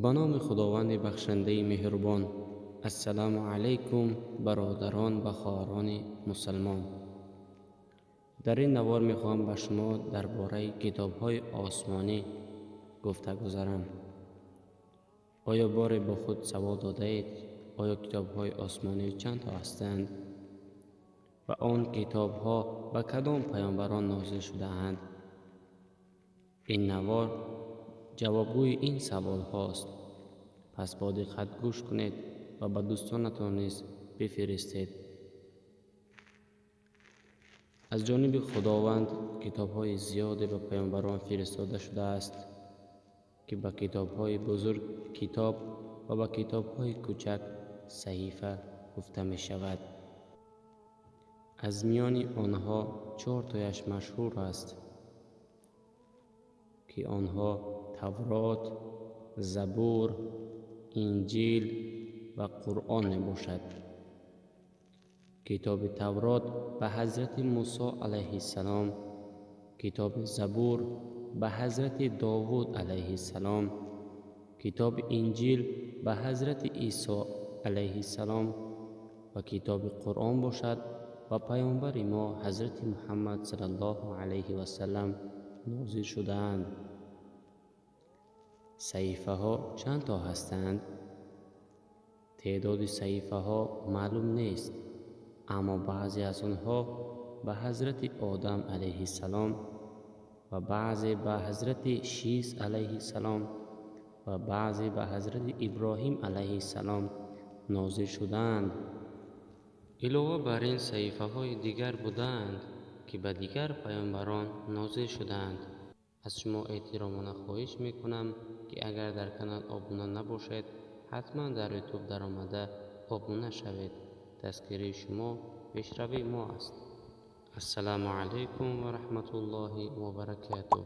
به نام خداوند بخشنده مهربان. السلام علیکم برادران و خواهران مسلمان. در این نوار میخواهم به شما درباره کتاب‌های آسمانی گفته گذارم. آیا بار با خود سوال داده اید آیا کتاب‌های آسمانی چند تا هستند و آن کتاب‌ها به کدام پیامبران نازل شده اند؟ این نوار جوابگوی این سوال هاست. پس با دقت گوش کنید و به دوستانتان نیز بفرستید. از جانب خداوند کتاب‌های زیادی به پیامبران فرستاده شده است که به کتاب‌های بزرگ کتاب و به کتاب‌های کوچک صحیفه گفته می شود. از میان آنها 4 تایش مشهور است که آنها تورات، زبور، انجیل و قرآن می باشد. کتاب تورات به حضرت موسی علیه السلام، کتاب زبور به حضرت داوود علیه السلام، کتاب انجیل به حضرت عیسی علیه السلام و کتاب قرآن باشد و پیامبر ما حضرت محمد صلی الله علیه و سلم نازل شده‌اند. صحیفه ها چند تا هستند؟ تعداد صحیفه ها معلوم نیست، اما بعضی از آنها به حضرت آدم علیه السلام و بعضی به حضرت شیس علیه السلام و بعضی به حضرت ابراهیم علیه السلام نازل شدند. علاوه بر این صحیفه های دیگر بودند که به دیگر پیامبران نازل شدند. از شما احترامانه خواهش میکنم که اگر در کانال آبونه نباشید حتما در یوتیوب در آمده آبونه شوید. تذکره شما پیشروی ما است. السلام علیکم و رحمت الله و برکاته.